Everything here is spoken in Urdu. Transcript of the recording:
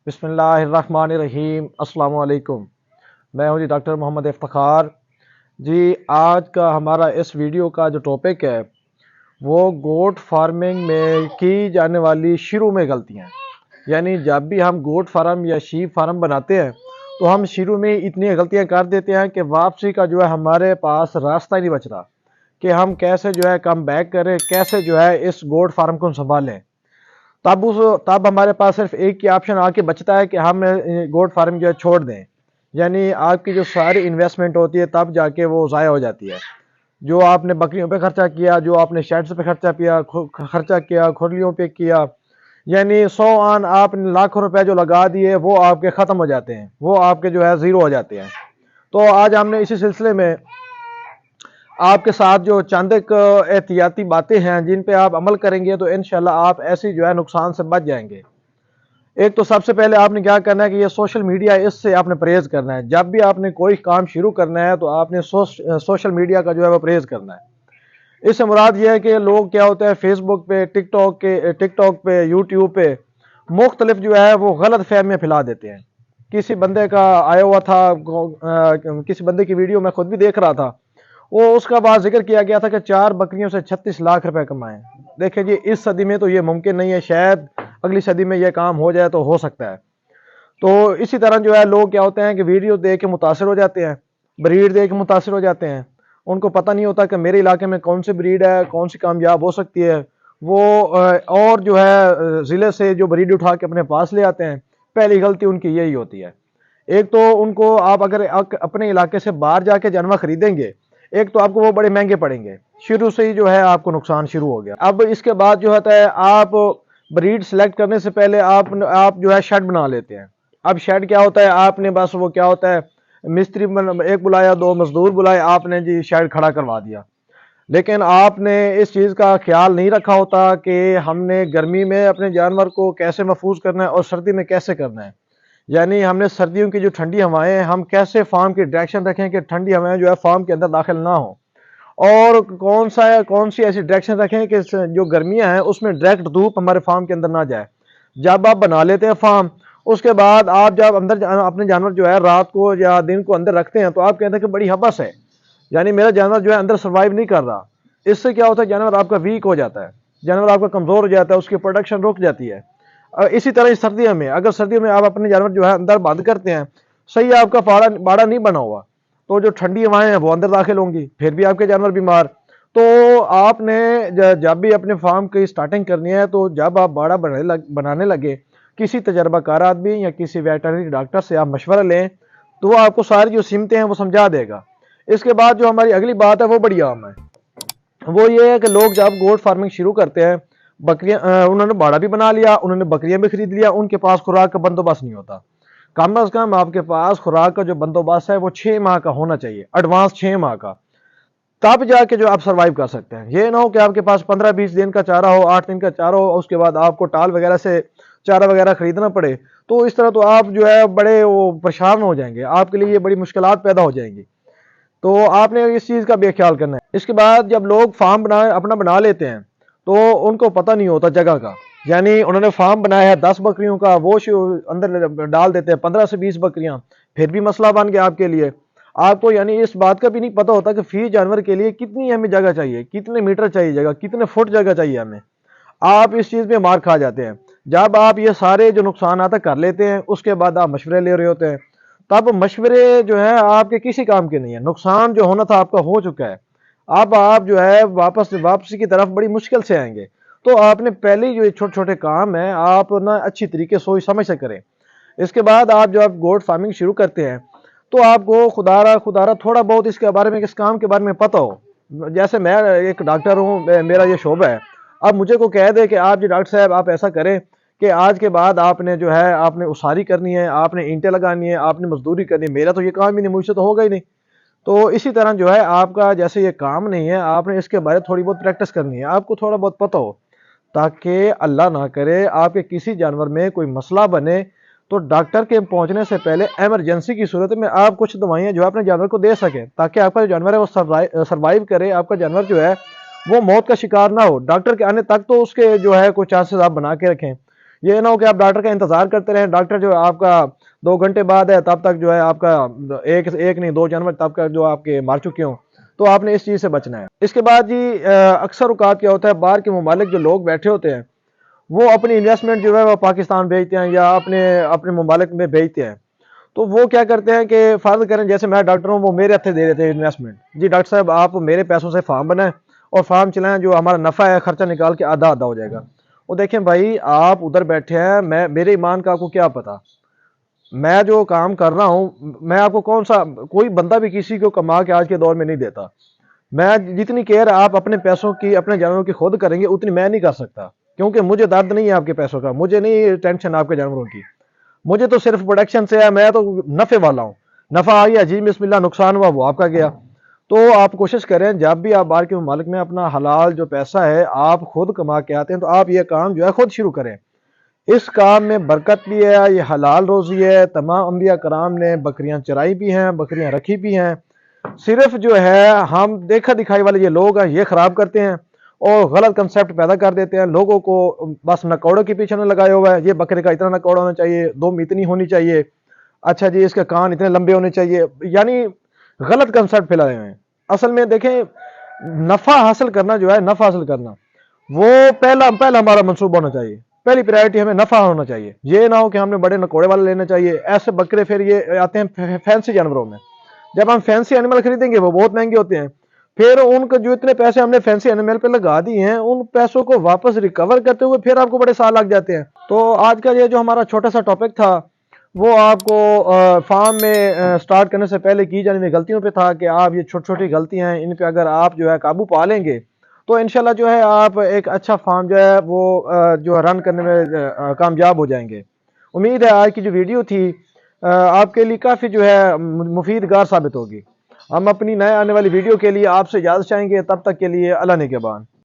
بسم اللہ الرحمن الرحیم۔ السلام علیکم۔ میں ہوں جی ڈاکٹر محمد افتخار جی۔ آج کا ہمارا اس ویڈیو کا جو ٹاپک ہے وہ گوٹ فارمنگ میں کی جانے والی شروع میں غلطیاں، یعنی جب بھی ہم گوٹ فارم یا شیپ فارم بناتے ہیں تو ہم شروع میں اتنی غلطیاں کر دیتے ہیں کہ واپسی کا جو ہے ہمارے پاس راستہ ہی نہیں بچ رہا کہ ہم کیسے جو ہے کم بیک کریں، کیسے جو ہے اس گوٹ فارم کو سنبھالیں۔ تب ہمارے پاس صرف ایک ہی آپشن آ کے بچتا ہے کہ ہم گوٹ فارم جو ہے چھوڑ دیں، یعنی آپ کی جو ساری انویسٹمنٹ ہوتی ہے تب جا کے وہ ضائع ہو جاتی ہے۔ جو آپ نے بکریوں پہ خرچہ کیا، جو آپ نے شیڈز پہ خرچہ کیا، کھرلیوں پہ کیا، یعنی آپ نے لاکھوں روپے جو لگا دیے وہ آپ کے ختم ہو جاتے ہیں، وہ آپ کے جو ہے زیرو ہو جاتے ہیں۔ تو آج ہم نے اسی سلسلے میں آپ کے ساتھ جو چند ایک احتیاطی باتیں ہیں جن پہ آپ عمل کریں گے تو انشاءاللہ آپ ایسی جو ہے نقصان سے بچ جائیں گے۔ ایک تو سب سے پہلے آپ نے کیا کرنا ہے کہ یہ سوشل میڈیا، اس سے آپ نے پرہیز کرنا ہے۔ جب بھی آپ نے کوئی کام شروع کرنا ہے تو آپ نے سوشل میڈیا کا جو ہے وہ پرہیز کرنا ہے۔ اس سے مراد یہ ہے کہ لوگ کیا ہوتا ہے فیس بک پہ، ٹک ٹاک پہ، یوٹیوب پہ مختلف جو ہے وہ غلط فہمیاں پھیلا دیتے ہیں۔ کسی بندے کا آیا ہوا تھا، کسی بندے کی ویڈیو میں خود بھی دیکھ رہا تھا، وہ اس کا بعد ذکر کیا گیا تھا کہ 4 بکریوں سے 36 لاکھ روپے کمائیں۔ دیکھیں جی، اس صدی میں تو یہ ممکن نہیں ہے، شاید اگلی صدی میں یہ کام ہو جائے تو ہو سکتا ہے۔ تو اسی طرح جو ہے لوگ کیا ہوتے ہیں کہ ویڈیو دیکھ کے متاثر ہو جاتے ہیں، بریڈ دیکھ کے متاثر ہو جاتے ہیں۔ ان کو پتہ نہیں ہوتا کہ میرے علاقے میں کون سی بریڈ ہے، کون سی کامیاب ہو سکتی ہے۔ وہ اور جو ہے ضلع سے جو بریڈ اٹھا کے اپنے پاس لے آتے ہیں۔ پہلی غلطی ان کی یہی ہوتی ہے۔ ایک تو ان کو آپ اگر اپنے علاقے سے باہر جا کے جانور خریدیں گے، ایک تو آپ کو وہ بڑے مہنگے پڑیں گے، شروع سے ہی جو ہے آپ کو نقصان شروع ہو گیا۔ اب اس کے بعد جو ہوتا ہے آپ بریڈ سلیکٹ کرنے سے پہلے آپ جو ہے شیڈ بنا لیتے ہیں۔ اب شیڈ کیا ہوتا ہے، آپ نے بس وہ کیا ہوتا ہے مستری ایک بلایا، 2 مزدور بلائے، آپ نے جی شیڈ کھڑا کروا دیا۔ لیکن آپ نے اس چیز کا خیال نہیں رکھا ہوتا کہ ہم نے گرمی میں اپنے جانور کو کیسے محفوظ کرنا ہے اور سردی میں کیسے کرنا ہے۔ یعنی ہم نے سردیوں کی جو ٹھنڈی ہوائیں ہیں ہم کیسے فارم کی ڈائریکشن رکھیں کہ ٹھنڈی ہوائیں جو ہے فارم کے اندر داخل نہ ہوں، اور کون سی ایسی ڈائریکشن رکھیں کہ جو گرمیاں ہیں اس میں ڈائریکٹ دھوپ ہمارے فارم کے اندر نہ جائے۔ جب آپ بنا لیتے ہیں فارم، اس کے بعد آپ جب اندر اپنے جانور جو ہے رات کو یا دن کو اندر رکھتے ہیں تو آپ کہتے ہیں کہ بڑی حبس ہے، یعنی میرا جانور جو ہے اندر سروائیو نہیں کر رہا۔ اس سے کیا ہوتا ہے جانور آپ کا ویک ہو جاتا ہے، جانور آپ کا کمزور ہو جاتا ہے، اس کی پروڈکشن رک جاتی ہے۔ اسی طرح سردیوں میں اگر سردیوں میں آپ اپنے جانور جو ہے اندر بند کرتے ہیں، صحیح آپ کا باڑا نہیں بنا ہوا، تو جو ٹھنڈی ہوائیں ہیں وہ اندر داخل ہوں گی، پھر بھی آپ کے جانور بیمار۔ تو آپ نے جب بھی اپنے فارم کی سٹارٹنگ کرنی ہے تو جب آپ باڑا بنانے لگے، کسی تجربہ کار آدمی یا کسی ویٹرنری ڈاکٹر سے آپ مشورہ لیں تو وہ آپ کو ساری جو سمتیں ہیں وہ سمجھا دے گا۔ اس کے بعد جو ہماری اگلی بات ہے وہ بڑی عام ہے، وہ یہ ہے کہ لوگ جب گوٹ فارمنگ شروع کرتے ہیں، بکریاں انہوں نے باڑا بھی بنا لیا، انہوں نے بکریاں بھی خرید لیا، ان کے پاس خوراک کا بندوبست نہیں ہوتا۔ کم از کم آپ کے پاس خوراک کا جو بندوبست ہے وہ 6 ماہ کا ہونا چاہیے، ایڈوانس 6 ماہ کا، تب جا کے جو آپ سروائیو کر سکتے ہیں۔ یہ نہ ہو کہ آپ کے پاس 15-20 دن کا چارہ ہو، 8 دن کا چارہ ہو، اس کے بعد آپ کو ٹال وغیرہ سے چارہ وغیرہ خریدنا پڑے، تو اس طرح تو آپ جو ہے بڑے پریشان ہو جائیں گے، آپ کے لیے یہ بڑی مشکلات پیدا ہو جائیں گی۔ تو آپ نے اس چیز کا بے خیال کرنا ہے۔ اس کے بعد جب لوگ فارم اپنا بنا لیتے ہیں تو ان کو پتہ نہیں ہوتا جگہ کا، یعنی انہوں نے فارم بنایا ہے 10 بکریوں کا، وہ اندر ڈال دیتے ہیں 15 سے 20 بکریاں، پھر بھی مسئلہ بن گیا آپ کے لیے۔ آپ کو یعنی اس بات کا بھی نہیں پتہ ہوتا کہ فی جانور کے لیے کتنی ہمیں جگہ چاہیے، کتنے میٹر چاہیے جگہ، کتنے فٹ جگہ چاہیے ہمیں۔ آپ اس چیز پہ مار کھا جاتے ہیں۔ جب آپ یہ سارے جو نقصانات کر لیتے ہیں، اس کے بعد آپ مشورے لے رہے ہوتے ہیں، تب مشورے جو ہیں آپ کے کسی کام کے نہیں ہیں، نقصان جو ہونا تھا آپ کا ہو چکا ہے۔ اب آپ جو ہے واپسی کی طرف بڑی مشکل سے آئیں گے۔ تو آپ نے پہلے جو چھوٹے چھوٹے کام ہیں آپ نا اچھی طریقے سوچ سمجھ سے کریں۔ اس کے بعد آپ جو گوٹ فارمنگ شروع کرتے ہیں تو آپ کو خدارہ تھوڑا بہت اس کے بارے میں، اس کام کے بارے میں پتہ ہو۔ جیسے میں ایک ڈاکٹر ہوں، میرا یہ شعبہ ہے، اب مجھے کو کہہ دے کہ آپ جی ڈاکٹر صاحب آپ ایسا کریں کہ آج کے بعد آپ نے جو ہے آپ نے اساری کرنی ہے، آپ نے اینٹیں لگانی ہے، آپ نے مزدوری کرنی ہے، میرا تو یہ کام ہی نہیں، مجھ سے تو ہوگا ہی نہیں۔ تو اسی طرح جو ہے آپ کا جیسے یہ کام نہیں ہے، آپ نے اس کے بارے تھوڑی بہت پریکٹس کرنی ہے، آپ کو تھوڑا بہت پتہ ہو، تاکہ اللہ نہ کرے آپ کے کسی جانور میں کوئی مسئلہ بنے تو ڈاکٹر کے پہنچنے سے پہلے ایمرجنسی کی صورت میں آپ کچھ دوائیاں جو اپنے جانور کو دے سکیں، تاکہ آپ کا جو جانور ہے وہ سروائیو کرے، آپ کا جانور جو ہے وہ موت کا شکار نہ ہو۔ ڈاکٹر کے آنے تک تو اس کے جو ہے کوئی چانسز آپ بنا کے رکھیں، یہ نہ ہو کہ آپ ڈاکٹر کا انتظار کرتے رہیں، ڈاکٹر جو آپ کا 2 گھنٹے بعد ہے تب تک جو ہے آپ کا ایک نہیں 2 جانور تب تک جو آپ کے مار چکے ہوں، تو آپ نے اس چیز سے بچنا ہے۔ اس کے بعد جی اکثر اوقات کیا ہوتا ہے، باہر کے ممالک جو لوگ بیٹھے ہوتے ہیں وہ اپنی انویسٹمنٹ جو ہے وہ پاکستان بھیجتے ہیں یا اپنے ممالک میں بھیجتے ہیں، تو وہ کیا کرتے ہیں کہ فرض کریں جیسے میں ڈاکٹر ہوں، وہ میرے ہتھے دے دیتے ہیں انویسٹمنٹ، جی ڈاکٹر صاحب آپ میرے پیسوں سے فارم بنائیں اور فارم چلائیں، جو ہمارا نفع ہے خرچہ نکال کے آدھا آدھا ہو جائے گا۔ وہ دیکھیں بھائی آپ ادھر بیٹھے ہیں، میرے ایمان کا آپ کو کیا پتا، میں جو کام کر رہا ہوں، میں آپ کو کوئی بندہ بھی کسی کو کما کے آج کے دور میں نہیں دیتا، میں جتنی کیئر آپ اپنے پیسوں کی اپنے جانوروں کی خود کریں گے اتنی میں نہیں کر سکتا، کیونکہ مجھے درد نہیں ہے آپ کے پیسوں کا، مجھے نہیں ٹینشن آپ کے جانوروں کی، مجھے تو صرف پروڈکشن سے ہے، میں تو نفع والا ہوں، نفع آ گیا جی بسم اللہ، نقصان ہوا وہ آپ کا گیا۔ تو آپ کوشش کریں جب بھی آپ باہر کے ممالک میں اپنا حلال جو پیسہ ہے آپ خود کما کے آتے ہیں تو آپ یہ کام جو ہے خود شروع کریں، اس کام میں برکت بھی ہے، یہ حلال روزی ہے، تمام انبیاء کرام نے بکریاں چرائی بھی ہیں، بکریاں رکھی بھی ہیں، صرف جو ہے ہم دیکھا دکھائی والے یہ لوگ ہیں یہ خراب کرتے ہیں اور غلط کنسپٹ پیدا کر دیتے ہیں لوگوں کو، بس نکوڑوں کے پیچھے نہ لگائے ہوا ہے، یہ بکرے کا اتنا نکوڑا ہونا چاہیے، دم اتنی ہونی چاہیے، اچھا جی اس کے کان اتنے لمبے ہونے چاہیے، یعنی غلط کنسپٹ پھیلا رہے ہیں۔ اصل میں دیکھیں نفع حاصل کرنا جو ہے، نفع حاصل کرنا وہ پہلا ہمارا منصوبہ ہونا چاہیے، پہلی پرائرٹی ہمیں نفع ہونا چاہیے، یہ نہ ہو کہ ہم نے بڑے نکوڑے والے لینا چاہیے۔ ایسے بکرے پھر یہ آتے ہیں فینسی جانوروں میں، جب ہم فینسی اینیمل خریدیں گے وہ بہت مہنگے ہوتے ہیں، پھر ان کو جو اتنے پیسے ہم نے فینسی اینیمل پہ لگا دیے ہیں ان پیسوں کو واپس ریکور کرتے ہوئے پھر آپ کو بڑے سال لگ جاتے ہیں۔ تو آج کا یہ جو ہمارا چھوٹا سا ٹاپک تھا وہ آپ کو فارم میں سٹارٹ کرنے سے پہلے کی جانے والی غلطیوں پہ تھا کہ آپ یہ چھوٹی چھوٹی غلطیاں ہیں ان پہ اگر آپ جو ہے قابو پا لیں گے تو انشاءاللہ جو ہے آپ ایک اچھا فارم جو ہے وہ جو رن کرنے میں کامیاب ہو جائیں گے۔ امید ہے آج کی جو ویڈیو تھی آپ کے لیے کافی جو ہے مفیدگار ثابت ہوگی۔ ہم اپنی نئے آنے والی ویڈیو کے لیے آپ سے اجازت چاہیں گے، تب تک کے لیے اللہ نگہبان۔